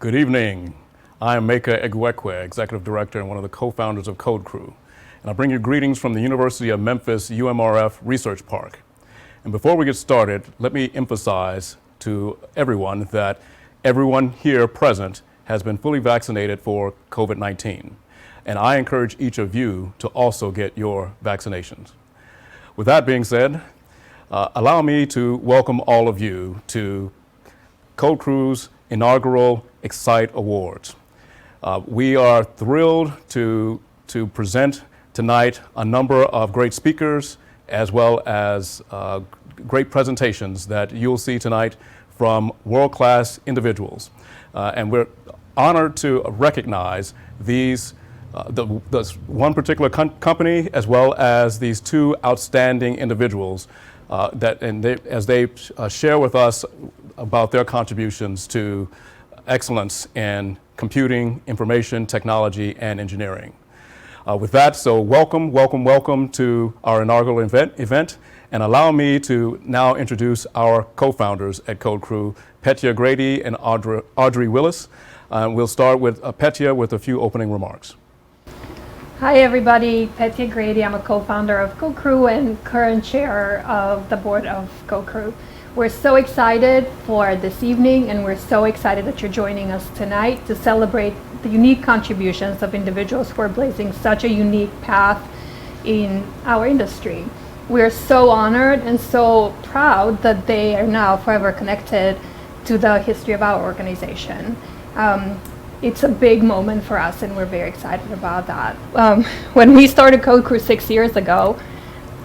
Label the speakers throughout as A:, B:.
A: Good evening. I am Meka Egwekwe, Executive Director and one of the co-founders of CodeCrew. And I bring you greetings from the University of Memphis UMRF Research Park. And before we get started, let me emphasize to everyone that everyone here present has been fully vaccinated for COVID-19. And I encourage each of you to also get your vaccinations. With that being said, allow me to welcome all of you to CodeCrew's inaugural Excite Awards. We are thrilled to present tonight a number of great speakers as well as great presentations that you'll see tonight from world-class individuals. And we're honored to recognize these the one particular company as well as these two outstanding individuals as they share with us about their contributions to excellence in computing, information, technology, and engineering. With that, so welcome to our inaugural event, and allow me to now introduce our co-founders at CodeCrew, Petya Grady and Audrey Willis. We'll start with Petya with a few opening remarks.
B: Hi everybody, Petya Grady. I'm a co-founder of CodeCrew and current chair of the board of CodeCrew. We're so excited for this evening, and we're so excited that you're joining us tonight to celebrate the unique contributions of individuals who are blazing such a unique path in our industry. We're so honored and so proud that they are now forever connected to the history of our organization. It's a big moment for us, and we're very excited about that. When we started CodeCrew 6 years ago,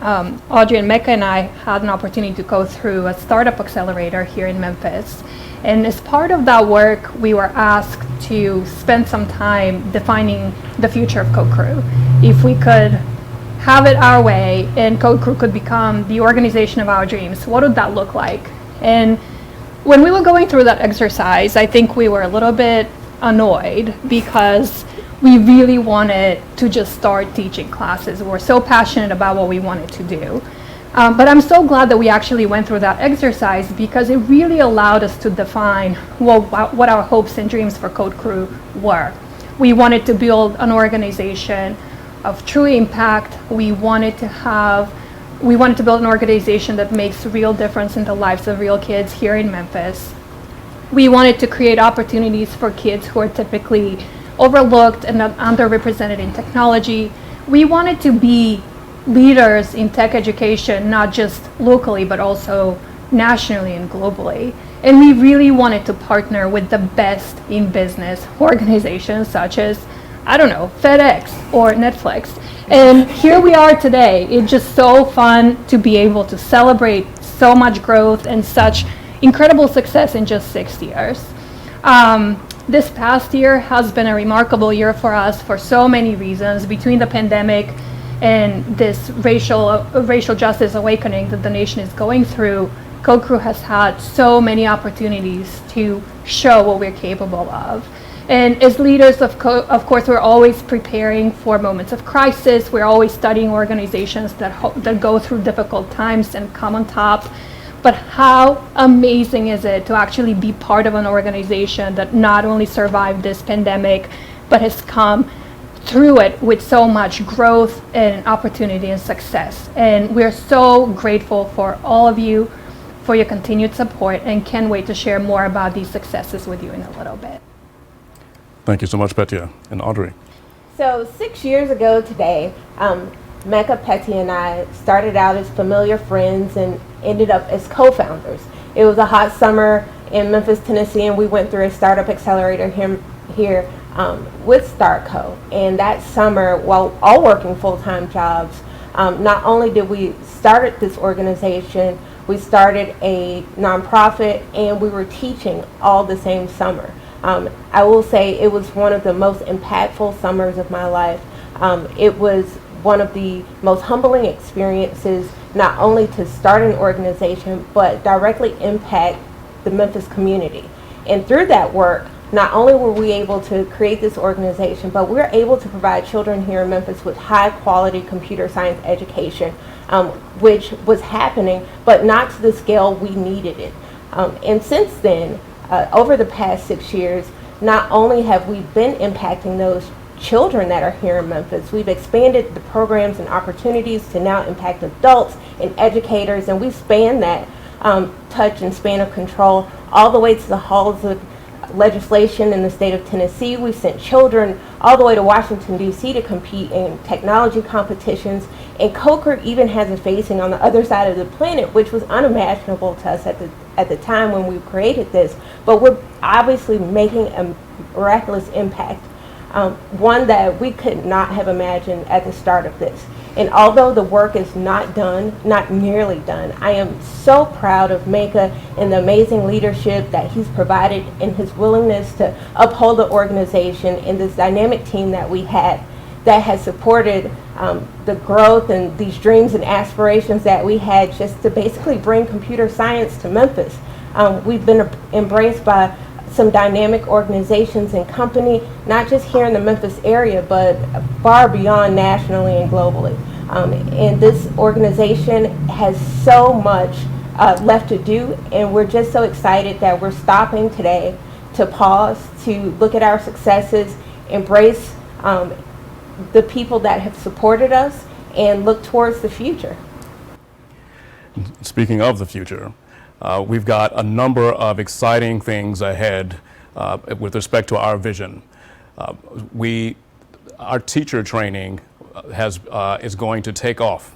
B: Audrey and Meka and I had an opportunity to go through a startup accelerator here in Memphis. And as part of that work, we were asked to spend some time defining the future of CodeCrew. If we could have it our way and CodeCrew could become the organization of our dreams, what would that look like? And when we were going through that exercise, I think we were a little bit annoyed because we really wanted to just start teaching classes. We're so passionate about what we wanted to do. But I'm so glad that we actually went through that exercise because it really allowed us to define what our hopes and dreams for CodeCrew were. We wanted to build an organization of true impact. We wanted to build an organization that makes a real difference in the lives of real kids here in Memphis. We wanted to create opportunities for kids who are typically overlooked and underrepresented in technology. We wanted to be leaders in tech education, not just locally, but also nationally and globally. And we really wanted to partner with the best in business organizations such as, Fedex or Netflix. And here we are today. It's just so fun to be able to celebrate so much growth and such incredible success in just 6 years. This past year has been a remarkable year for us for so many reasons. Between the pandemic and this racial justice awakening that the nation is going through, CodeCrew has had so many opportunities to show what we're capable of. And as leaders, of course, we're always preparing for moments of crisis. We're always studying organizations that go through difficult times and come on top. But how amazing is it to actually be part of an organization that not only survived this pandemic, but has come through it with so much growth and opportunity and success. And we're so grateful for all of you for your continued support and can't wait to share more about these successes with you in a little bit.
A: Thank you so much, Petya. And Audrey.
C: So 6 years ago today, Meka, Petya, and I started out as familiar friends and ended up as co-founders. It was a hot summer in Memphis, Tennessee, and we went through a startup accelerator here with StartCo. And that summer, while all working full-time jobs, not only did we start this organization, we started a nonprofit, and we were teaching all the same summer. I will say it was one of the most impactful summers of my life. It was one of the most humbling experiences, not only to start an organization, but directly impact the Memphis community. And through that work, not only were we able to create this organization, but we were able to provide children here in Memphis with high quality computer science education, which was happening, but not to the scale we needed it. And since then, over the past 6 years, not only have we been impacting those children that are here in Memphis, we've expanded the programs and opportunities to now impact adults and educators, and we span that touch and span of control all the way to the halls of legislation in the state of Tennessee. We sent children all the way to Washington, D.C. to compete in technology competitions, and CodeCrew even has a facing on the other side of the planet, which was unimaginable to us at the time when we created this. But we're obviously making a miraculous impact, one that we could not have imagined at the start of this. And although the work is not done, not nearly done, I am so proud of Meka and the amazing leadership that he's provided and his willingness to uphold the organization and this dynamic team that we had that has supported the growth and these dreams and aspirations that we had just to basically bring computer science to Memphis. We've been embraced by some dynamic organizations and company, not just here in the Memphis area, but far beyond nationally and globally. And this organization has so much left to do, and we're just so excited that we're stopping today to pause, to look at our successes, embrace the people that have supported us, and look towards the future.
A: Speaking of the future, we've got a number of exciting things ahead with respect to our vision. Our teacher training is going to take off.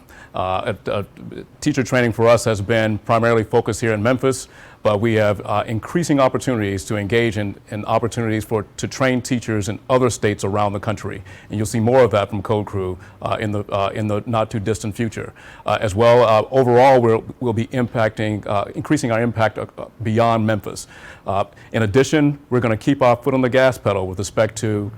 A: Teacher training for us has been primarily focused here in Memphis, but we have increasing opportunities to engage in opportunities to train teachers in other states around the country. And you'll see more of that from CodeCrew in the not too distant future. As well, overall, we'll be increasing our impact beyond Memphis. In addition, we're going to keep our foot on the gas pedal with respect to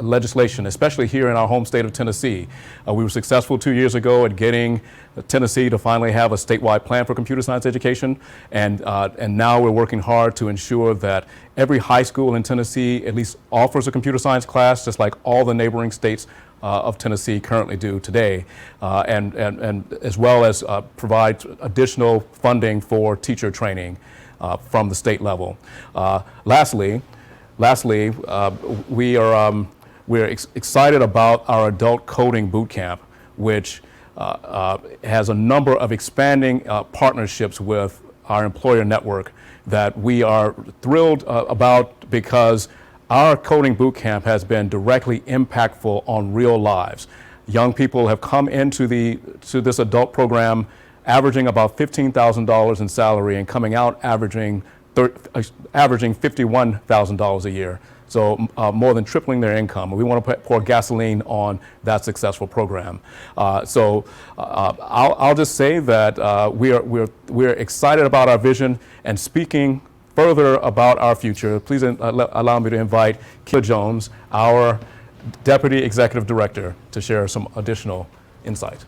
A: legislation, especially here in our home state of Tennessee. We were successful 2 years ago at getting Tennessee to finally have a statewide plan for computer science education, and now we're working hard to ensure that every high school in Tennessee at least offers a computer science class, just like all the neighboring states of Tennessee currently do today, and as well as provide additional funding for teacher training from the state level. Lastly, we're excited about our adult coding boot camp, which has a number of expanding partnerships with our employer network that we are thrilled about, because our coding boot camp has been directly impactful on real lives. Young people have come into this adult program averaging about $15,000 in salary and coming out averaging $51,000 a year. So more than tripling their income. We want to pour gasoline on that successful program. So I'll just say that we're excited about our vision, and speaking further about our future, please allow me to invite Katherine Johnson, our Deputy Executive Director, to share some additional insight.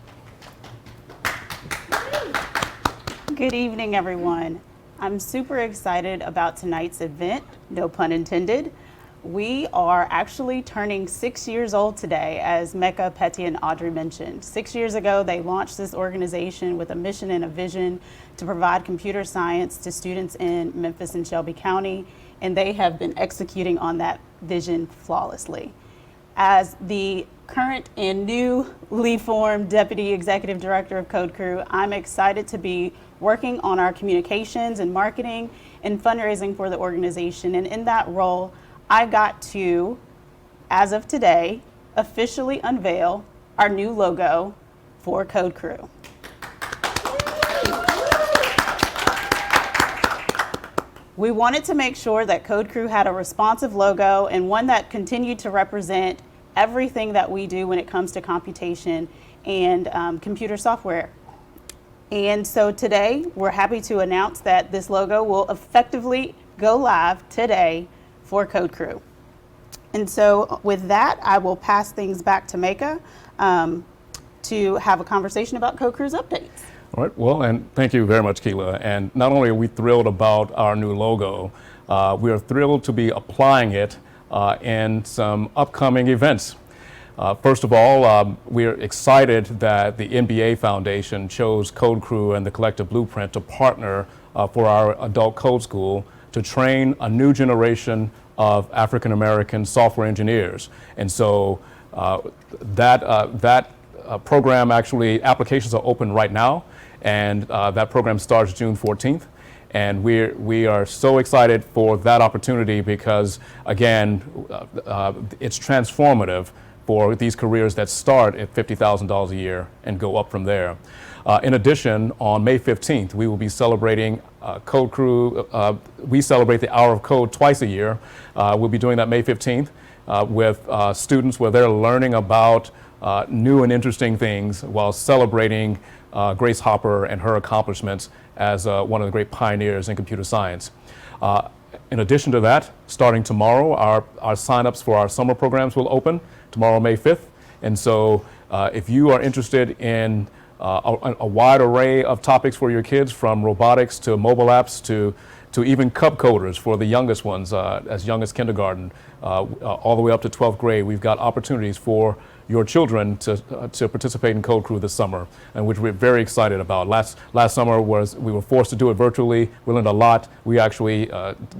D: Good evening, everyone. I'm super excited about tonight's event, no pun intended. We are actually turning 6 years old today, as Meka, Petty, and Audrey mentioned. 6 years ago, they launched this organization with a mission and a vision to provide computer science to students in Memphis and Shelby County, and they have been executing on that vision flawlessly. As the current and newly formed Deputy Executive Director of CodeCrew, I'm excited to be working on our communications and marketing and fundraising for the organization, and in that role, I got to, as of today, officially unveil our new logo for CodeCrew. We wanted to make sure that CodeCrew had a responsive logo and one that continued to represent everything that we do when it comes to computation and computer software. And so today, we're happy to announce that this logo will effectively go live today for CodeCrew. And so with that, I will pass things back to Meka to have a conversation about CodeCrew's updates.
A: All right, well, and thank you very much, Keela. And not only are we thrilled about our new logo, we are thrilled to be applying it in some upcoming events. First of all, we're excited that the NBA Foundation chose CodeCrew and the Collective Blueprint to partner for our adult code school to train a new generation of African American software engineers. And so that program, actually, applications are open right now, and that program starts June 14th. And we are so excited for that opportunity because, again, it's transformative for these careers that start at $50,000 a year and go up from there. In addition, on May 15th, we will be celebrating CodeCrew. We celebrate the Hour of Code twice a year. We'll be doing that May 15th with students where they're learning about new and interesting things while celebrating Grace Hopper and her accomplishments as one of the great pioneers in computer science. In addition to that, starting tomorrow, our sign-ups for our summer programs will open tomorrow, May 5th. And so if you are interested in a wide array of topics for your kids, from robotics to mobile apps to even cub coders for the youngest ones, as young as kindergarten, all the way up to 12th grade, we've got opportunities for your children to participate in CodeCrew this summer, and which we're very excited about. Last summer we were forced to do it virtually. We learned a lot. We actually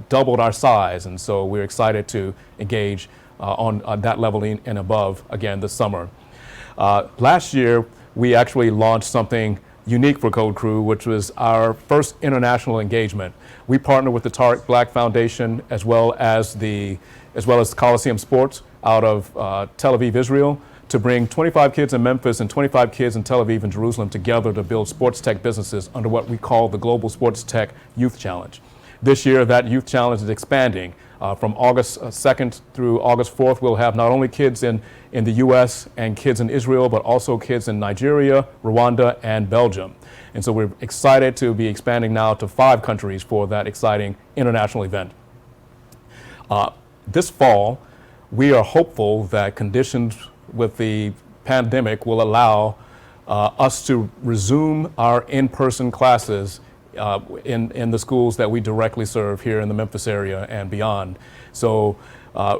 A: doubled our size, and so we're excited to engage on that level and above again this summer. Last year, we actually launched something unique for CodeCrew, which was our first international engagement. We partnered with the Tariq Black Foundation as well as Coliseum Sports out of Tel Aviv, Israel, to bring 25 kids in Memphis and 25 kids in Tel Aviv and Jerusalem together to build sports tech businesses under what we call the Global Sports Tech Youth Challenge. This year, that Youth Challenge is expanding. From August 2nd through August 4th, we'll have not only kids in the U.S. and kids in Israel, but also kids in Nigeria, Rwanda, and Belgium. And so we're excited to be expanding now to 5 countries for that exciting international event. This fall, we are hopeful that conditions with the pandemic will allow us to resume our in-person classes in the schools that we directly serve here in the Memphis area and beyond. So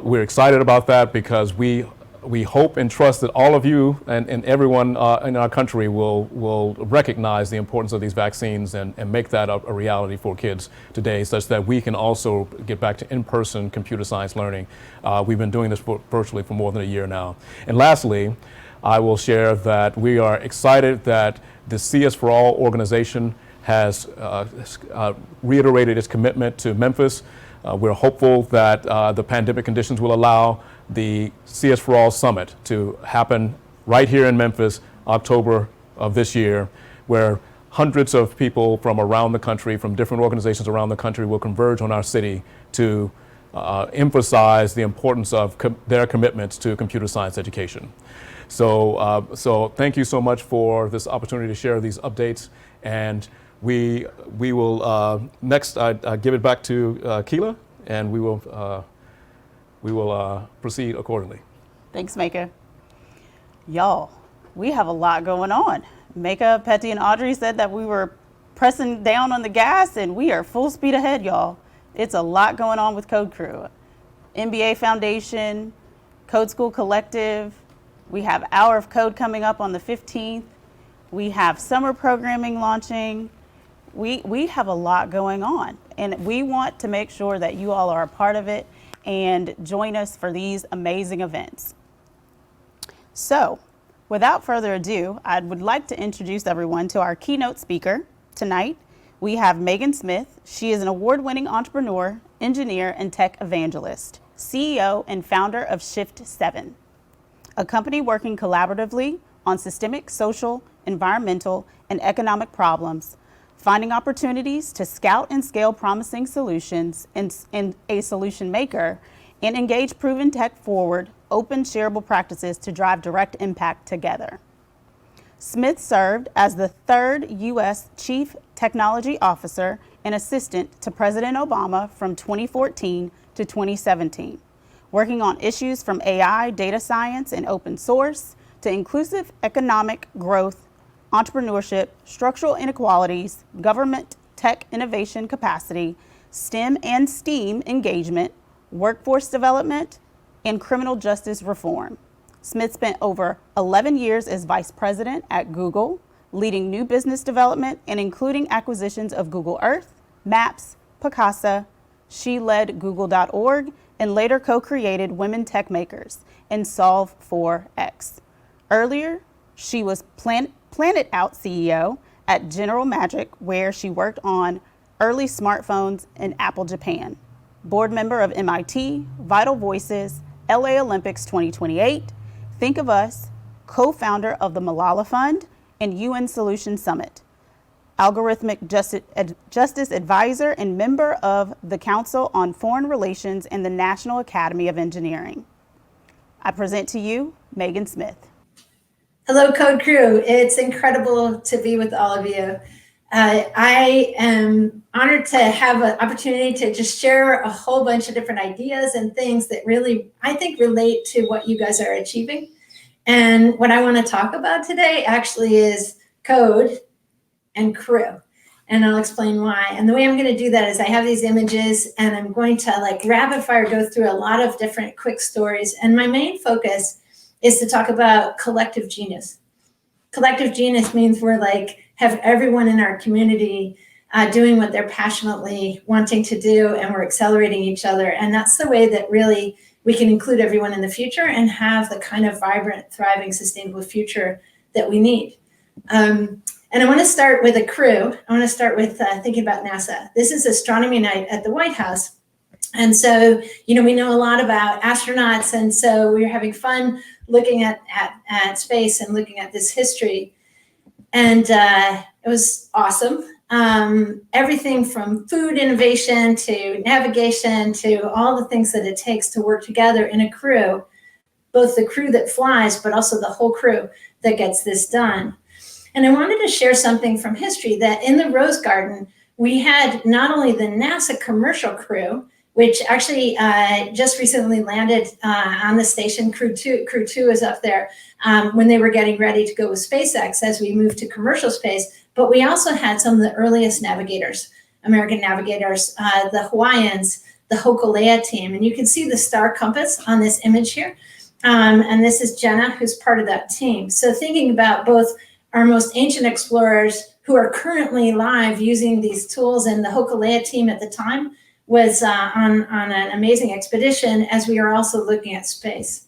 A: we're excited about that because we hope and trust that all of you and everyone in our country will recognize the importance of these vaccines and make that a reality for kids today, such that we can also get back to in-person computer science learning. We've been doing this virtually for more than a year now. And lastly, I will share that we are excited that the CS for All organization has reiterated its commitment to Memphis. We're hopeful that the pandemic conditions will allow the CS for All Summit to happen right here in Memphis, October of this year, where hundreds of people from around the country, from different organizations around the country, will converge on our city to emphasize the importance of their commitments to computer science education. So thank you so much for this opportunity to share these updates, and we will next give it back to Keela, and we will proceed accordingly.
D: Thanks, Meka. Y'all, we have a lot going on. Meka, Petty, and Audrey said that we were pressing down on the gas, and we are full speed ahead, y'all. It's a lot going on with CodeCrew. MBA Foundation, Code School Collective. We have Hour of Code coming up on the 15th. We have summer programming launching. We have a lot going on, and we want to make sure that you all are a part of it and join us for these amazing events. So, without further ado, I would like to introduce everyone to our keynote speaker tonight. We have Megan Smith. She is an award-winning entrepreneur, engineer, and tech evangelist, CEO and founder of Shift7, a company working collaboratively on systemic, social, environmental, and economic problems, finding opportunities to scout and scale promising solutions and a solution maker, and engage proven tech forward, open shareable practices to drive direct impact together. Smith served as the 3rd U.S. Chief Technology Officer and Assistant to President Obama from 2014 to 2017, working on issues from AI, data science, and open source to inclusive economic growth, entrepreneurship, structural inequalities, government tech innovation capacity, STEM and STEAM engagement, workforce development, and criminal justice reform. Smith spent over 11 years as vice president at Google, leading new business development and including acquisitions of Google Earth, Maps, Picasa, She led Google.org and later co-created Women Tech Makers and Solve for X. Earlier, she was Planet Out CEO at General Magic, where she worked on early smartphones in Apple Japan. Board member of MIT, Vital Voices, LA Olympics 2028, Think of Us, co-founder of the Malala Fund and UN Solution Summit. Algorithmic Justice Advisor and member of the Council on Foreign Relations and the National Academy of Engineering. I present to you Megan Smith.
E: Hello, Code Crew. It's incredible to be with all of you. I am honored to have an opportunity to just share a whole bunch of different ideas and things that really, I think, relate to what you guys are achieving. And what I want to talk about today actually is code and crew. And I'll explain why. And the way I'm going to do that is I have these images and I'm going to like rapid fire go through a lot of different quick stories. And my main focus is to talk about collective genius. Collective genius means we're like, have everyone in our community doing what they're passionately wanting to do, and we're accelerating each other. And that's the way that really we can include everyone in the future and have the kind of vibrant, thriving, sustainable future that we need. And I want to start with a crew. I want to start with thinking about NASA. This is astronomy night at the White House. And so, you know, we know a lot about astronauts. And so we were having fun looking at space and looking at this history. And it was awesome. Everything from food innovation to navigation to all the things that it takes to work together in a crew, both the crew that flies, but also the whole crew that gets this done. And I wanted to share something from history that in the Rose Garden, we had not only the NASA commercial crew, which actually just recently landed on the station. Crew 2 is up there when they were getting ready to go with SpaceX as we moved to commercial space. But we also had some of the earliest navigators, American navigators, the Hawaiians, the Hokulea team. And you can see the star compass on this image here. And this is Jenna, who's part of that team. So thinking about both our most ancient explorers who are currently live using these tools, and the Hokulea team at the time was on an amazing expedition as we are also looking at space.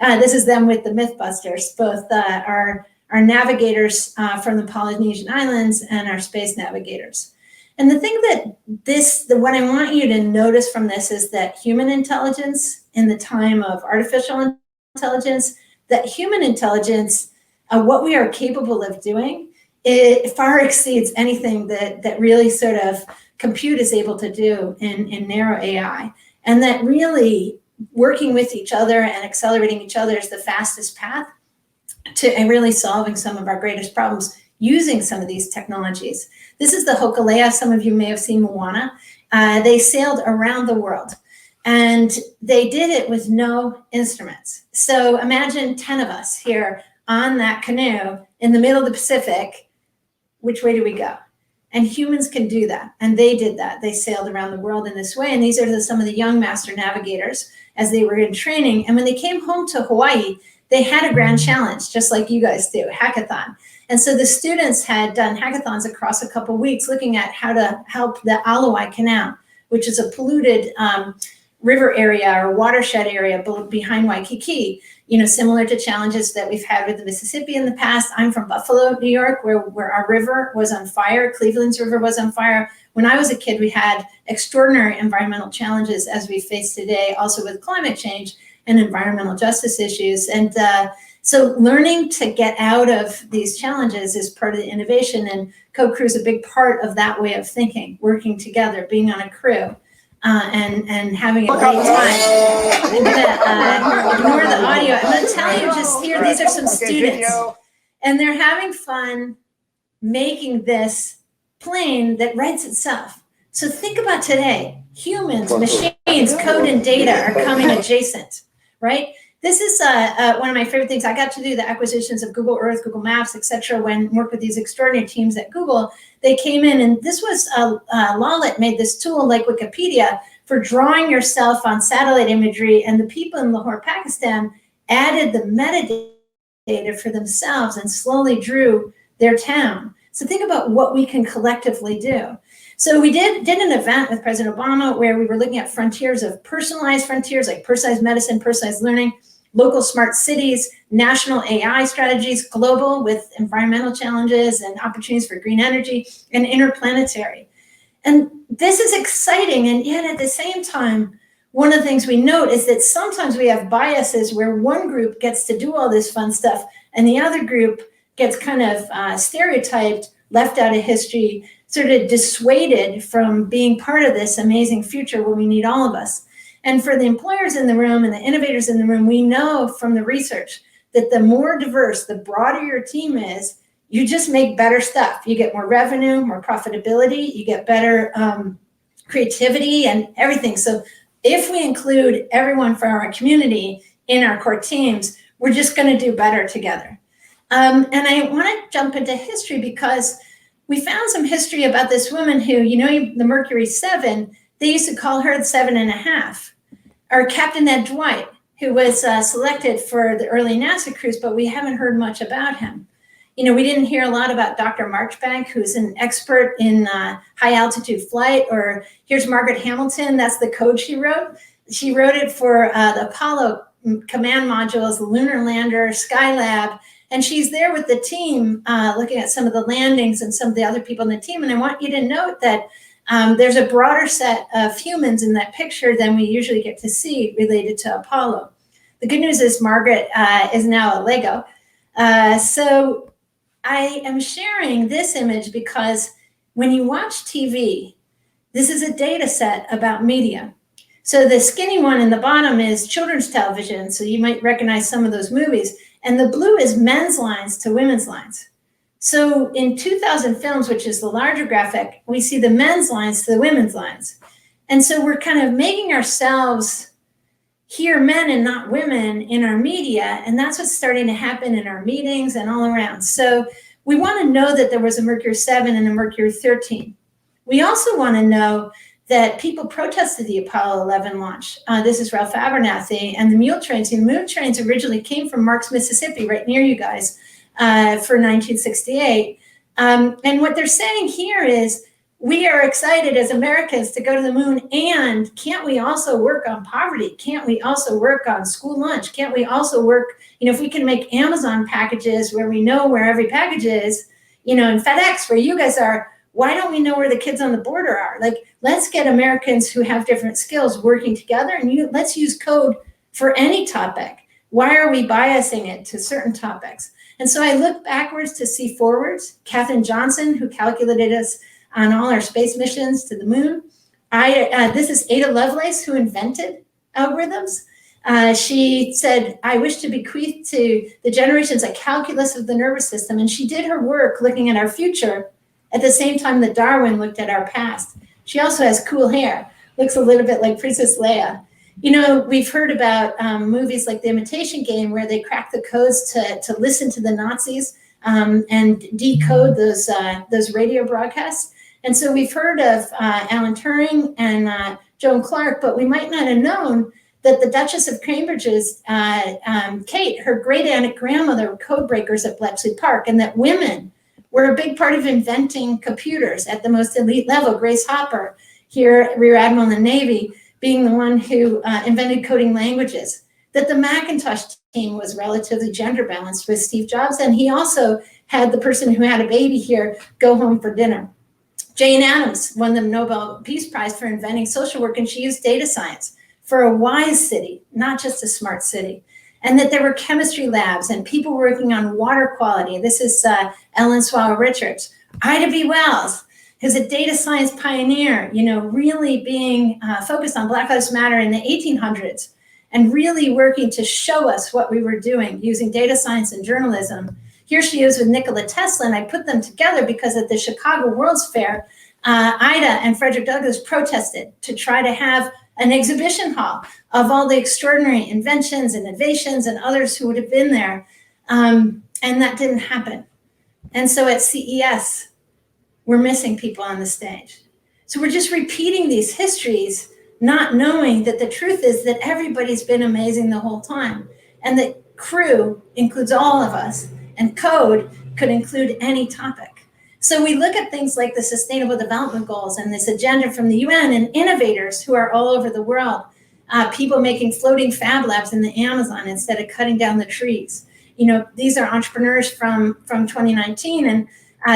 E: This is them with the Mythbusters, both our navigators from the Polynesian Islands and our space navigators. And the thing what I want you to notice from this is that human intelligence in the time of artificial intelligence, that human intelligence, what we are capable of doing, it far exceeds anything that really sort of compute is able to do in narrow AI. And that really working with each other and accelerating each other is the fastest path to really solving some of our greatest problems using some of these technologies. This is the Hokulea. Some of you may have seen Moana. They sailed around the world and they did it with no instruments. So imagine 10 of us here on that canoe in the middle of the Pacific. Which way do we go? And humans can do that. And they did that. They sailed around the world in this way. And these are some of the young master navigators as they were in training. And when they came home to Hawaii, they had a grand challenge, just like you guys do, hackathon. And so the students had done hackathons across a couple of weeks looking at how to help the Alawai Canal, which is a polluted river area or watershed area behind Waikiki, you know, similar to challenges that we've had with the Mississippi in the past. I'm from Buffalo, New York, where our river was on fire. Cleveland's river was on fire. When I was a kid, we had extraordinary environmental challenges as we face today, also with climate change and environmental justice issues. And so learning to get out of these challenges is part of the innovation, and CodeCrew is a big part of that way of thinking, working together, being on a crew. And having a great time. I'm gonna ignore the audio. I'm gonna tell you just here, these are some students. And they're having fun making this plane that writes itself. So think about today, humans, machines, code and data are coming adjacent, right? This is one of my favorite things. I got to do the acquisitions of Google Earth, Google Maps, et cetera, when worked with these extraordinary teams at Google. They came in, and this was, Lovelace made this tool like Wikipedia for drawing yourself on satellite imagery, and the people in Lahore, Pakistan added the metadata for themselves and slowly drew their town. So think about what we can collectively do. So we did an event with President Obama where we were looking at frontiers of personalized frontiers, like personalized medicine, personalized learning, local smart cities, national AI strategies, global with environmental challenges and opportunities for green energy, and interplanetary. And this is exciting, and yet at the same time, one of the things we note is that sometimes we have biases where one group gets to do all this fun stuff and the other group gets kind of stereotyped, left out of history, sort of dissuaded from being part of this amazing future where we need all of us. And for the employers in the room and the innovators in the room, we know from the research that the more diverse, the broader your team is, you just make better stuff. You get more revenue, more profitability, you get better creativity and everything. So if we include everyone from our community in our core teams, we're just going to do better together. And I want to jump into history because we found some history about this woman who, you know, the Mercury 7, they used to call her the 7.5. Or Captain Ed Dwight, who was selected for the early NASA crews, but we haven't heard much about him. You know, we didn't hear a lot about Dr. Marchbank, who's an expert in high altitude flight, or here's Margaret Hamilton, that's the code she wrote. She wrote it for the Apollo command modules, the Lunar Lander, Skylab, and she's there with the team looking at some of the landings and some of the other people in the team. And I want you to note that there's a broader set of humans in that picture than we usually get to see related to Apollo. The good news is Margaret is now a Lego. So I am sharing this image because when you watch TV, this is a data set about media. So the skinny one in the bottom is children's television. So you might recognize some of those movies. And the blue is men's lines to women's lines. So in 2000 films, which is the larger graphic, we see the men's lines to the women's lines. And so we're kind of making ourselves hear men and not women in our media. And that's what's starting to happen in our meetings and all around. So we want to know that there was a Mercury 7 and a Mercury 13. We also want to know that people protested the Apollo 11 launch. This is Ralph Abernathy and the mule trains. The mule trains originally came from Marks, Mississippi, right near you guys, for 1968. And what they're saying here is, we are excited as Americans to go to the moon, and can't we also work on poverty? Can't we also work on school lunch? Can't we also work, you know, if we can make Amazon packages where we know where every package is, you know, and FedEx where you guys are, why don't we know where the kids on the border are? Like, let's get Americans who have different skills working together, and let's use code for any topic. Why are we biasing it to certain topics? And so I look backwards to see forwards. Katherine Johnson, who calculated us on all our space missions to the moon. This is Ada Lovelace, who invented algorithms. She said, I wish to bequeath to the generations a calculus of the nervous system. And she did her work looking at our future at the same time that Darwin looked at our past. She also has cool hair, looks a little bit like Princess Leia. You know, we've heard about movies like The Imitation Game, where they crack the codes to listen to the Nazis and decode those radio broadcasts. And so we've heard of Alan Turing and Joan Clark, but we might not have known that the Duchess of Cambridge's Kate, her great-aunt-grandmother, were code breakers at Bletchley Park, and that women were a big part of inventing computers at the most elite level. Grace Hopper, here, Rear Admiral in the Navy, being the one who invented coding languages. That the Macintosh team was relatively gender balanced with Steve Jobs, and he also had the person who had a baby here go home for dinner. Jane Addams won the Nobel Peace Prize for inventing social work, and she used data science for a wise city, not just a smart city. And that there were chemistry labs and people working on water quality. This is Ellen Swallow Richards. Ida B. Wells, who's a data science pioneer, you know, really being focused on Black Lives Matter in the 1800s and really working to show us what we were doing using data science and journalism. Here she is with Nikola Tesla, and I put them together because at the Chicago World's Fair, Ida and Frederick Douglass protested to try to have an exhibition hall of all the extraordinary inventions and innovations and others who would have been there. And that didn't happen. And so at CES, we're missing people on the stage. So we're just repeating these histories, not knowing that the truth is that everybody's been amazing the whole time. And that crew includes all of us, and code could include any topic. So we look at things like the Sustainable Development Goals and this agenda from the UN and innovators who are all over the world, people making floating fab labs in the Amazon instead of cutting down the trees. These are entrepreneurs from 2019, and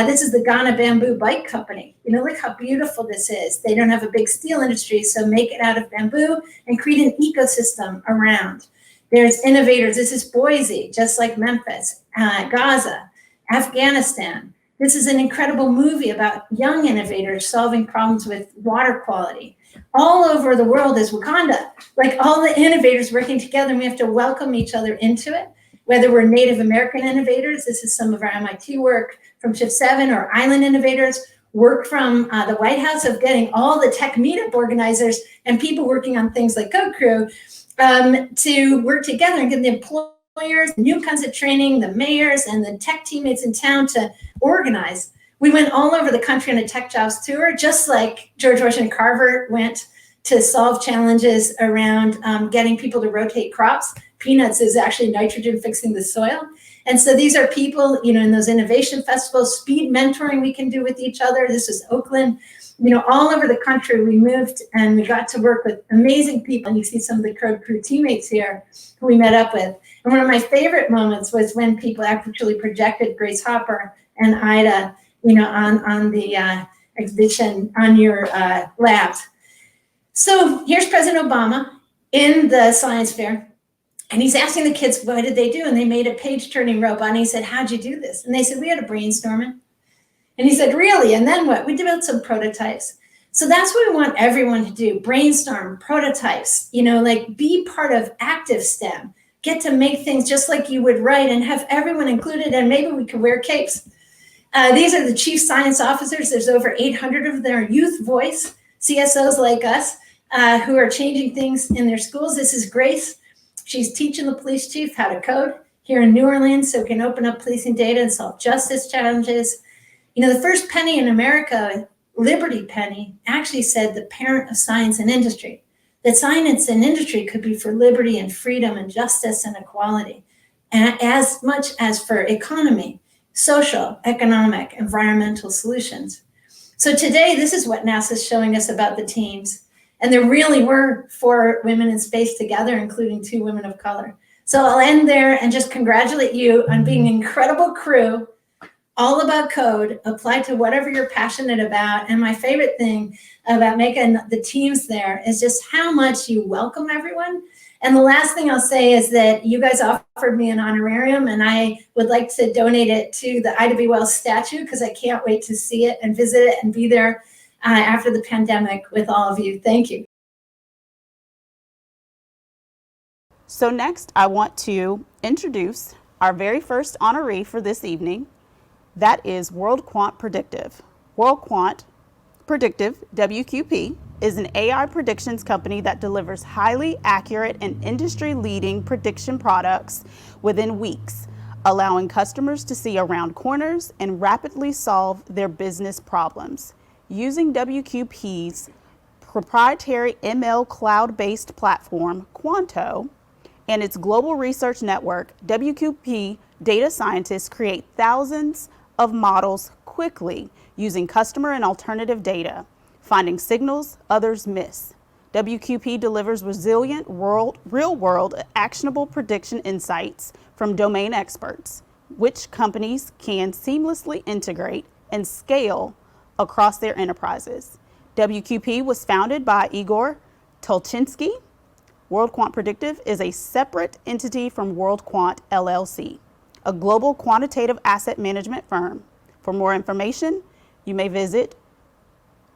E: this is the Ghana Bamboo Bike Company. Look how beautiful this is. They don't have a big steel industry, so make it out of bamboo and create an ecosystem around. There's innovators. This is Boise, just like Memphis, Gaza, Afghanistan. This is an incredible movie about young innovators solving problems with water quality. All over the world is Wakanda, like all the innovators working together, and we have to welcome each other into it. Whether we're Native American innovators, this is some of our MIT work from Shift 7, or island innovators, work from the White House of getting all the tech meetup organizers and people working on things like CodeCrew to work together and get the employers, new kinds of training, the mayors and the tech teammates in town to organize. We went all over the country on a tech jobs tour, just like George Washington Carver went to solve challenges around getting people to rotate crops. Peanuts is actually nitrogen fixing the soil. And so these are people, in those innovation festivals, speed mentoring we can do with each other. This is Oakland. All over the country we moved, and we got to work with amazing people. And you see some of the CodeCrew teammates here who we met up with. And one of my favorite moments was when people actually projected Grace Hopper and Ida, on the exhibition on your labs. So here's President Obama in the science fair. And he's asking the kids, what did they do? And they made a page-turning robot. And he said, how'd you do this? And they said, we had a brainstorming. And he said, really? And then what? We developed some prototypes. So that's what we want everyone to do. Brainstorm, prototypes, be part of active STEM. Get to make things just like you would write and have everyone included. And maybe we could wear capes. These are the chief science officers. There's over 800 of their youth voice, CSOs like us, who are changing things in their schools. This is Grace. She's teaching the police chief how to code here in New Orleans so we can open up policing data and solve justice challenges. The first penny in America, Liberty Penny, actually said the parent of science and industry, that science and industry could be for liberty and freedom and justice and equality, and as much as for economy, social, economic, environmental solutions. So today, this is what NASA's showing us about the teams. And there really were 4 women in space together, including 2 women of color. So I'll end there and just congratulate you on being an incredible crew, all about code, applied to whatever you're passionate about. And my favorite thing about making the teams there is just how much you welcome everyone. And the last thing I'll say is that you guys offered me an honorarium, and I would like to donate it to the Ida B. Wells statue, because I can't wait to see it and visit it and be there after the pandemic with all of you. Thank you.
D: So next, I want to introduce our very first honoree for this evening. That is World Quant Predictive. World Quant Predictive, WQP, is an AI predictions company that delivers highly accurate and industry-leading prediction products within weeks, allowing customers to see around corners and rapidly solve their business problems. Using WQP's proprietary ML cloud-based platform, Quanto, and its global research network, WQP data scientists create thousands of models quickly using customer and alternative data, finding signals others miss. WQP delivers resilient, real-world, actionable prediction insights from domain experts, which companies can seamlessly integrate and scale across their enterprises. WQP was founded by Igor Tulchinsky. World Quant Predictive is a separate entity from World Quant LLC, a global quantitative asset management firm. For more information, you may visit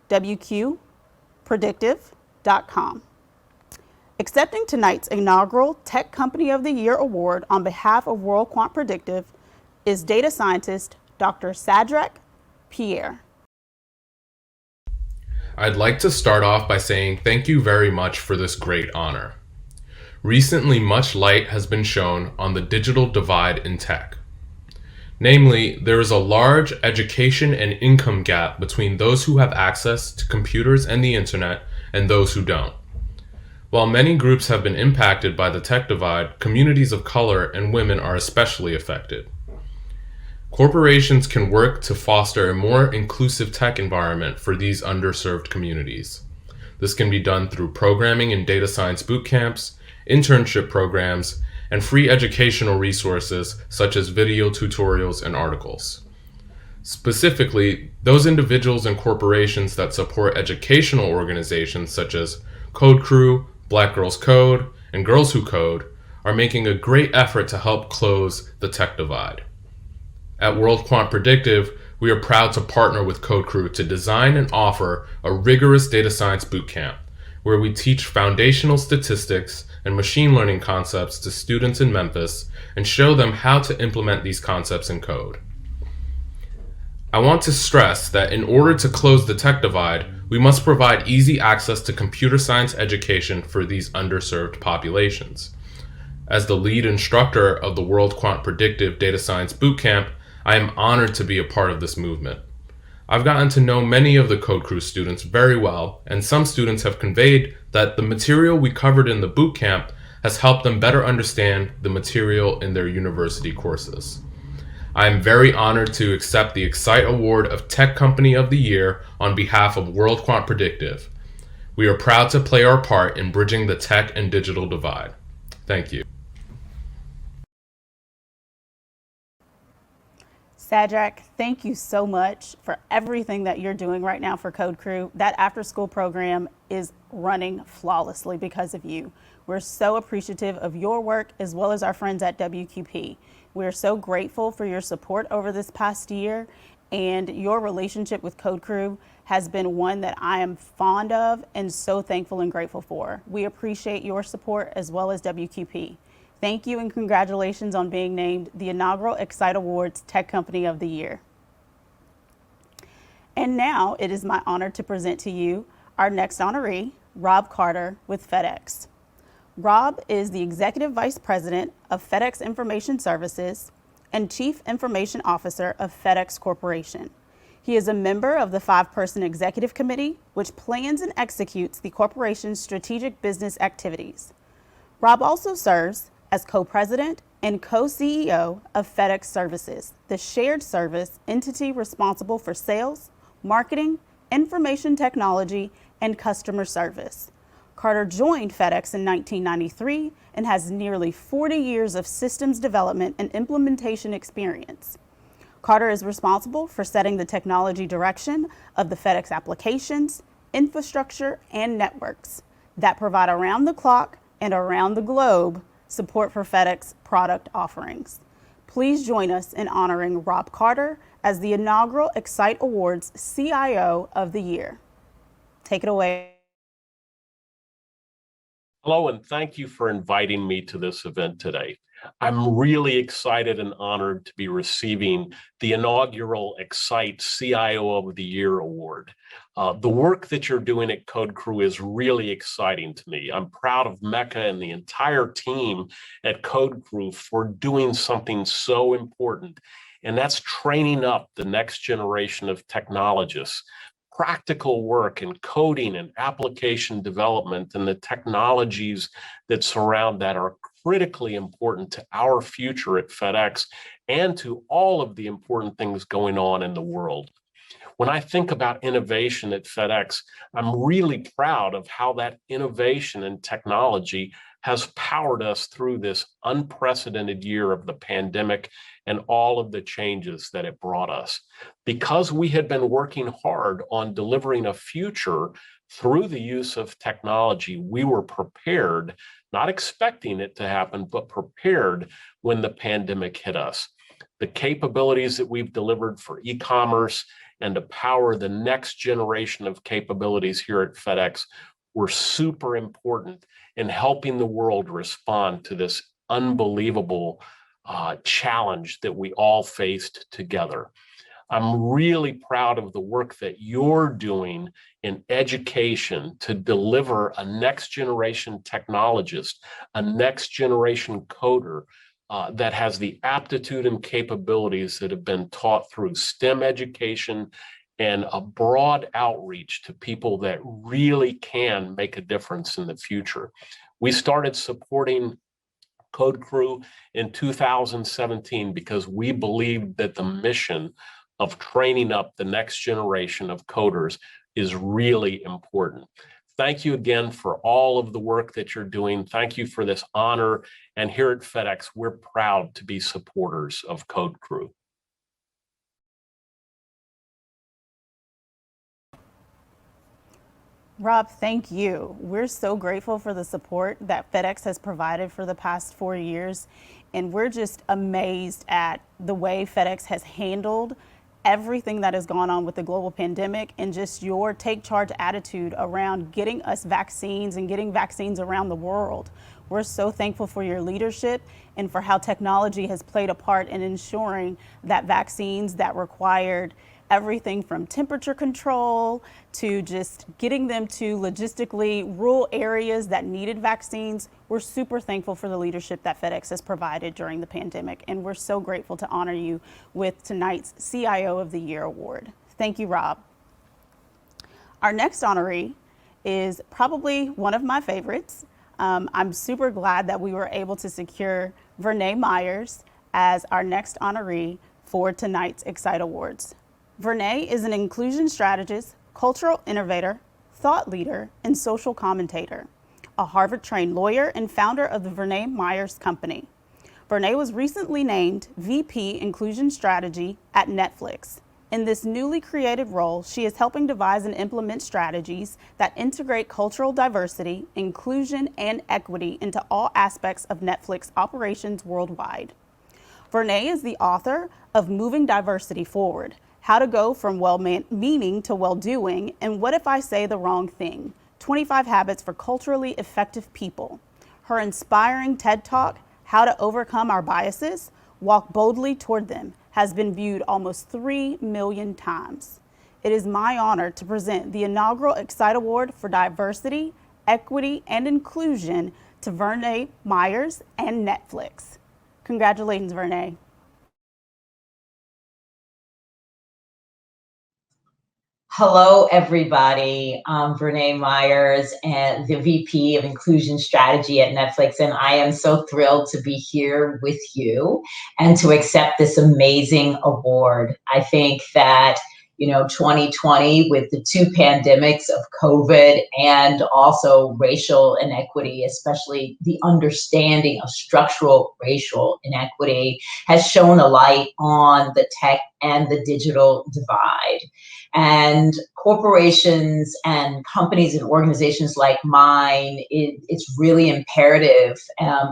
D: wqpredictive.com. Accepting tonight's inaugural Tech Company of the Year award on behalf of World Quant Predictive is data scientist Dr. Sadrak Pierre.
F: I'd like to start off by saying thank you very much for this great honor. Recently, much light has been shown on the digital divide in tech. Namely, there is a large education and income gap between those who have access to computers and the internet and those who don't. While many groups have been impacted by the tech divide, communities of color and women are especially affected. Corporations can work to foster a more inclusive tech environment for these underserved communities. This can be done through programming and data science boot camps, internship programs, and free educational resources such as video tutorials and articles. Specifically, those individuals and corporations that support educational organizations such as CodeCrew, Black Girls Code, and Girls Who Code are making a great effort to help close the tech divide. At World Quant Predictive, we are proud to partner with CodeCrew to design and offer a rigorous data science bootcamp where we teach foundational statistics and machine learning concepts to students in Memphis and show them how to implement these concepts in code. I want to stress that in order to close the tech divide, we must provide easy access to computer science education for these underserved populations. As the lead instructor of the World Quant Predictive Data Science Bootcamp, I am honored to be a part of this movement. I've gotten to know many of the CodeCrew students very well, and some students have conveyed that the material we covered in the bootcamp has helped them better understand the material in their university courses. I am very honored to accept the Excite Award of Tech Company of the Year on behalf of World Quant Predictive. We are proud to play our part in bridging the tech and digital divide. Thank you.
D: Sadrach, thank you so much for everything that you're doing right now for CodeCrew. That after-school program is running flawlessly because of you. We're so appreciative of your work as well as our friends at WQP. We're so grateful for your support over this past year, and your relationship with CodeCrew has been one that I am fond of and so thankful and grateful for. We appreciate your support as well as WQP. Thank you and congratulations on being named the inaugural Excite Awards Tech Company of the Year. And now it is my honor to present to you our next honoree, Rob Carter with Fedex. Rob is the Executive Vice President of Fedex Information Services and Chief Information Officer of Fedex Corporation. He is a member of the 5-person Executive Committee, which plans and executes the corporation's strategic business activities. Rob also serves as co-president and co-CEO of Fedex Services, the shared service entity responsible for sales, marketing, information technology, and customer service. Carter joined Fedex in 1993 and has nearly 40 years of systems development and implementation experience. Carter is responsible for setting the technology direction of the Fedex applications, infrastructure, and networks that provide around the clock and around the globe support for Fedex product offerings. Please join us in honoring Rob Carter as the inaugural Excite Awards CIO of the Year. Take it away.
G: Hello, and thank you for inviting me to this event today. I'm really excited and honored to be receiving the inaugural Excite CIO of the Year award. The work that you're doing at CodeCrew is really exciting to me. I'm proud of Mecca and the entire team at CodeCrew for doing something so important, and that's training up the next generation of technologists. Practical work in coding and application development and the technologies that surround that are critically important to our future at FedEx and to all of the important things going on in the world. When I think about innovation at FedEx, I'm really proud of how that innovation and technology has powered us through this unprecedented year of the pandemic and all of the changes that it brought us. Because we had been working hard on delivering a future through the use of technology, we were prepared, not expecting it to happen, but prepared when the pandemic hit us. The capabilities that we've delivered for e-commerce and to power the next generation of capabilities here at FedEx were super important in helping the world respond to this unbelievable challenge that we all faced together. I'm really proud of the work that you're doing in education to deliver a next generation technologist, a next generation coder that has the aptitude and capabilities that have been taught through STEM education and a broad outreach to people that really can make a difference in the future. We started supporting CodeCrew in 2017 because we believed that the mission of training up the next generation of coders is really important. Thank you again for all of the work that you're doing. Thank you for this honor. And here at Fedex, we're proud to be supporters of CodeCrew.
D: Rob, thank you. We're so grateful for the support that FedEx has provided for the past 4 years. And we're just amazed at the way FedEx has handled everything that has gone on with the global pandemic and just your take charge attitude around getting us vaccines and getting vaccines around the world. We're so thankful for your leadership and for how technology has played a part in ensuring that vaccines that required everything from temperature control to just getting them to logistically rural areas that needed vaccines. We're super thankful for the leadership that FedEx has provided during the pandemic, and we're so grateful to honor you with tonight's CIO of the Year award. Thank you, Rob. Our next honoree is probably one of my favorites. I'm super glad that we were able to secure Vernee Myers as our next honoree for tonight's Excite Awards. Vernee is an inclusion strategist, cultural innovator, thought leader, and social commentator, a Harvard-trained lawyer and founder of the Vernee Myers Company. Vernee was recently named VP Inclusion Strategy at Netflix. In this newly created role, she is helping devise and implement strategies that integrate cultural diversity, inclusion, and equity into all aspects of Netflix operations worldwide. Vernee is the author of Moving Diversity Forward: How to Go from Well-Meaning to Well-Doing, and What If I Say the Wrong Thing? 25 Habits for Culturally Effective People. Her inspiring TED Talk, How to Overcome Our Biases, Walk Boldly Toward Them, has been viewed almost 3 million times. It is my honor to present the inaugural Excite Award for Diversity, Equity, and Inclusion to Vernee Myers and Netflix. Congratulations, Vernee.
H: Hello, everybody. I'm Vernee Myers, and the VP of Inclusion Strategy at Netflix, and I am so thrilled to be here with you and to accept this amazing award. I think that, 2020, with the two pandemics of COVID and also racial inequity, especially the understanding of structural racial inequity, has shown a light on the tech and the digital divide. And corporations and companies and organizations like mine, it's really imperative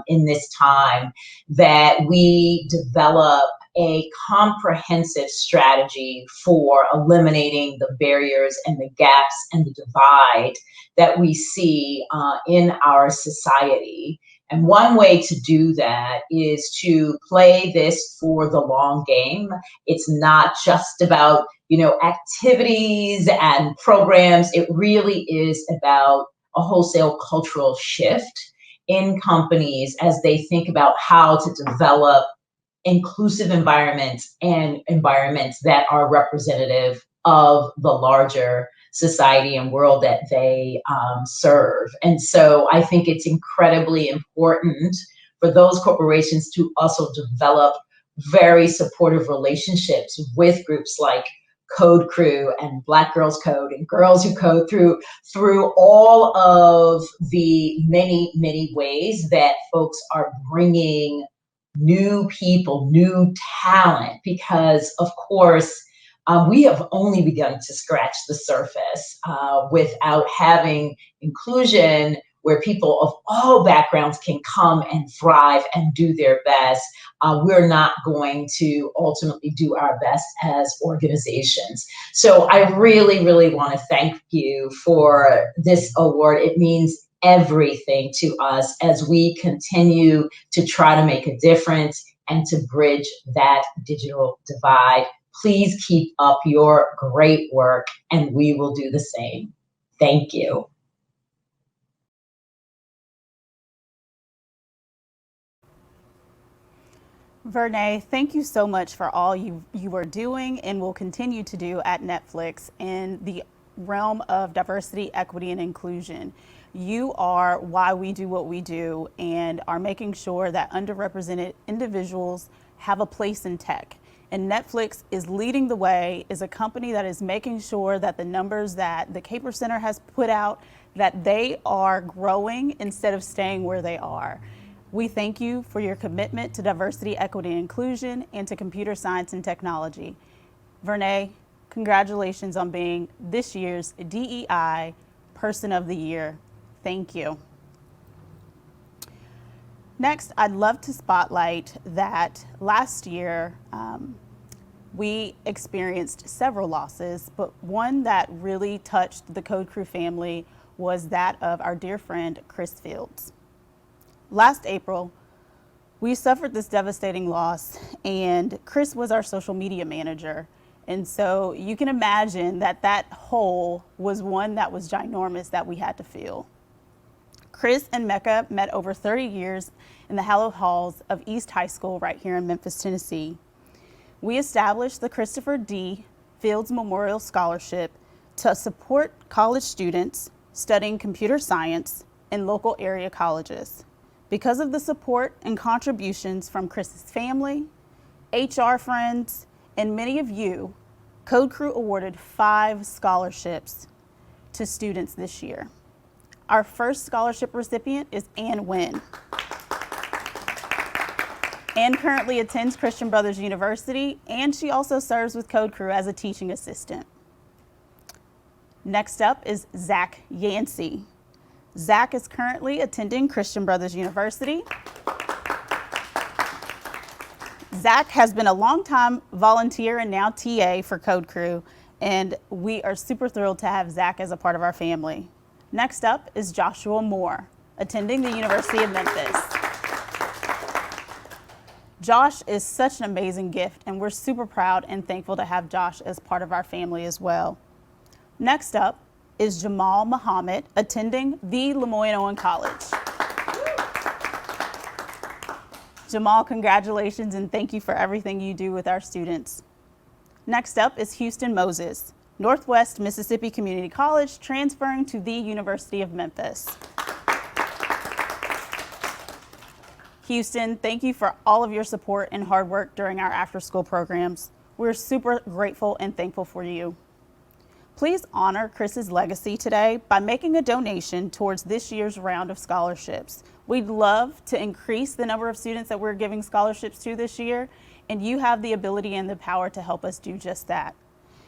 H: in this time that we develop a comprehensive strategy for eliminating the barriers and the gaps and the divide that we see in our society. And one way to do that is to play this for the long game. It's not just about, activities and programs. It really is about a wholesale cultural shift in companies as they think about how to develop inclusive environments and environments that are representative of the larger society and world that they serve. And so I think it's incredibly important for those corporations to also develop very supportive relationships with groups like CodeCrew and Black Girls Code and Girls Who Code through all of the many, many ways that folks are bringing new people, new talent, because of course, we have only begun to scratch the surface without having inclusion where people of all backgrounds can come and thrive and do their best. We're not going to ultimately do our best as organizations. So I really, really want to thank you for this award. It means everything to us as we continue to try to make a difference and to bridge that digital divide. Please keep up your great work, and we will do the same. Thank you.
D: Vernee, thank you so much for all you are doing and will continue to do at Netflix in the realm of diversity, equity, and inclusion. You are why we do what we do and are making sure that underrepresented individuals have a place in tech. And Netflix is leading the way, is a company that is making sure that the numbers that the Caper Center has put out, that they are growing instead of staying where they are. We thank you for your commitment to diversity, equity, and inclusion, and to computer science and technology. Vernee, congratulations on being this year's DEI Person of the Year. Thank you. Next, I'd love to spotlight that last year we experienced several losses, but one that really touched the CodeCrew family was that of our dear friend Chris Fields. Last April, we suffered this devastating loss, and Chris was our social media manager. And so you can imagine that that hole was one that was ginormous that we had to fill. Chris and Mecca met over 30 years in the hallowed halls of East High School right here in Memphis, Tennessee. We established the Christopher D. Fields Memorial Scholarship to support college students studying computer science in local area colleges. Because of the support and contributions from Chris's family, HR friends, and many of you, CodeCrew awarded 5 scholarships to students this year. Our first scholarship recipient is Ann Wynn. Ann currently attends Christian Brothers University, and she also serves with CodeCrew as a teaching assistant. Next up is Zach Yancey. Zach is currently attending Christian Brothers University. Zach has been a longtime volunteer and now TA for CodeCrew, and we are super thrilled to have Zach as a part of our family. Next up is Joshua Moore, attending the University of Memphis. Josh is such an amazing gift, and we're super proud and thankful to have Josh as part of our family as well. Next up is Jamal Muhammad, attending the Lemoyne-Owen College. Jamal, congratulations and thank you for everything you do with our students. Next up is Houston Moses, Northwest Mississippi Community College, transferring to the University of Memphis. Houston, thank you for all of your support and hard work during our after-school programs. We're super grateful and thankful for you. Please honor Chris's legacy today by making a donation towards this year's round of scholarships. We'd love to increase the number of students that we're giving scholarships to this year, and you have the ability and the power to help us do just that.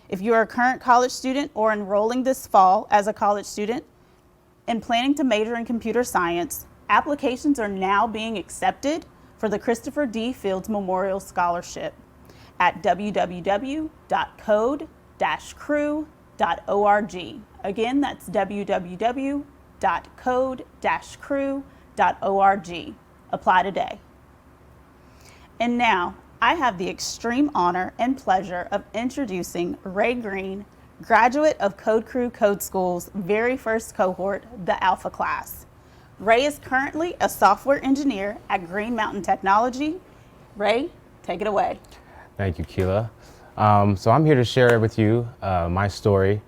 D: If you are a current college student or enrolling this fall as a college student and planning to major in computer science, applications are now being accepted for the Christopher D. Fields Memorial Scholarship at www.code-crew.org. Again, that's www.code-crew.org. Apply today. And now, I have the extreme honor and pleasure of introducing Ray Green, graduate of CodeCrew Code School's very first cohort, the Alpha class. Ray is currently a software engineer at Green Mountain Technology. Ray, take it away.
I: Thank you, Keela. So I'm here to share with you my story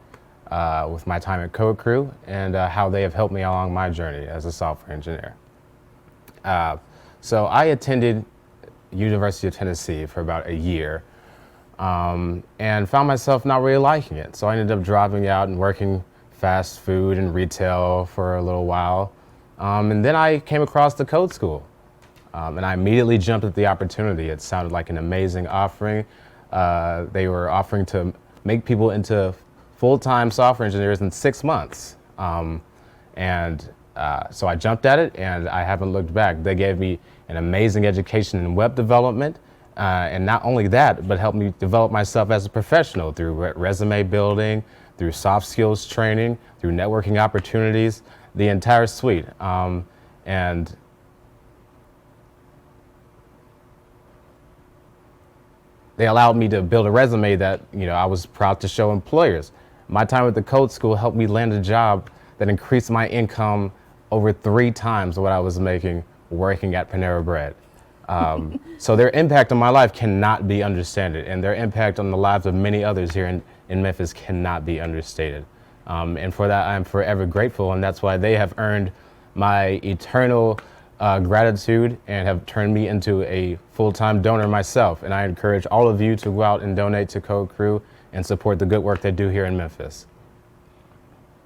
I: with my time at CodeCrew and how they have helped me along my journey as a software engineer. So I attended University of Tennessee for about a year and found myself not really liking it. So I ended up dropping out and working fast food and retail for a little while. And then I came across the Code School and I immediately jumped at the opportunity. It sounded like an amazing offering. They were offering to make people into full-time software engineers in 6 months. So I jumped at it and I haven't looked back. They gave me an amazing education in web development. And not only that, but helped me develop myself as a professional through resume building, through soft skills training, through networking opportunities, the entire suite. And they allowed me to build a resume that I was proud to show employers. My time at the Code School helped me land a job that increased my income over 3 times what I was making working at Panera Bread. So their impact on my life cannot be understated, and their impact on the lives of many others here in Memphis cannot be understated. And for that, I'm forever grateful, and that's why they have earned my eternal gratitude and have turned me into a full-time donor myself. And I encourage all of you to go out and donate to CodeCrew and support the good work they do here in Memphis.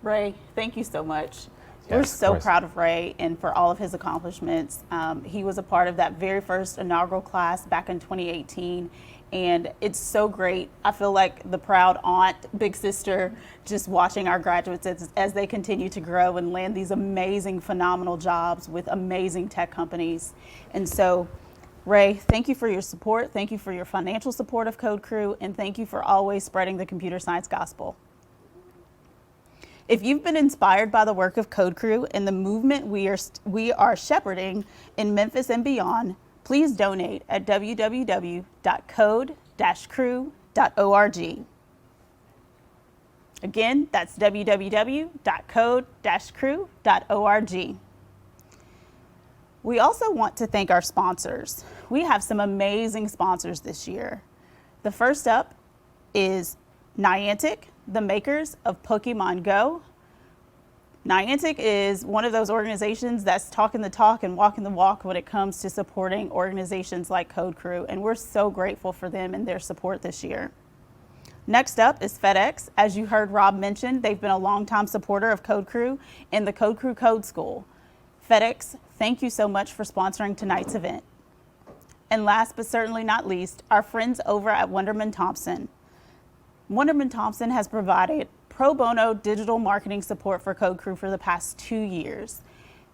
D: Ray, thank you so much.
I: Yes,
D: We're
I: of
D: so
I: course.
D: proud of Ray and for all of his accomplishments. He was a part of that very first inaugural class back in 2018, and it's so great. I feel like the proud aunt, big sister, just watching our graduates as they continue to grow and land these amazing, phenomenal jobs with amazing tech companies. And so, Ray, thank you for your support. Thank you for your financial support of CodeCrew, and thank you for always spreading the computer science gospel. If you've been inspired by the work of CodeCrew and the movement we are shepherding in Memphis and beyond, please donate at www.code-crew.org. Again, that's www.code-crew.org. We also want to thank our sponsors. We have some amazing sponsors this year. The first up is Niantic, the makers of Pokemon Go. Niantic is one of those organizations that's talking the talk and walking the walk when it comes to supporting organizations like CodeCrew, and we're so grateful for them and their support this year. Next up is Fedex. As you heard Rob mention, they've been a longtime supporter of CodeCrew and the CodeCrew Code School. Fedex, thank you so much for sponsoring tonight's event. And last but certainly not least, our friends over at Wunderman Thompson. Wunderman Thompson has provided pro bono digital marketing support for CodeCrew for the past 2 years.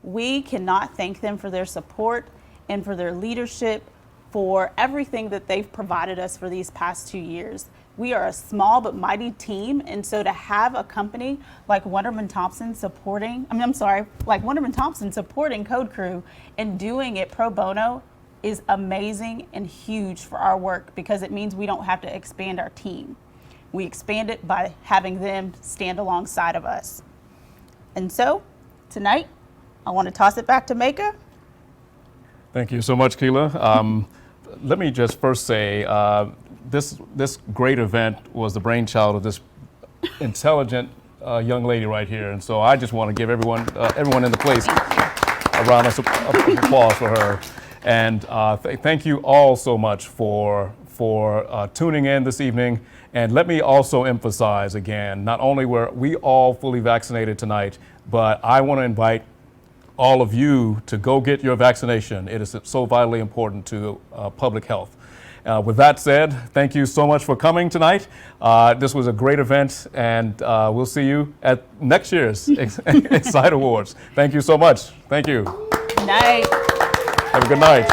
D: We cannot thank them for their support and for their leadership, for everything that they've provided us for these past 2 years. We are a small but mighty team, and so to have a company like Wunderman Thompson supporting CodeCrew and doing it pro bono is amazing and huge for our work, because it means we don't have to expand our team. We expand it by having them stand alongside of us. And so tonight, I want to toss it back to Mecca.
A: Thank you so much, Keela. Let me just first say, this great event was the brainchild of this intelligent young lady right here. And so I just want to give everyone in the place a round of applause for her. And thank you all so much for tuning in this evening. And let me also emphasize again, not only were we all fully vaccinated tonight, but I want to invite all of you to go get your vaccination. It is so vitally important to public health. With that said, thank you so much for coming tonight. This was a great event, and we'll see you at next year's Excite Awards. Thank you so much. Thank you.
D: Night.
A: Have a good night.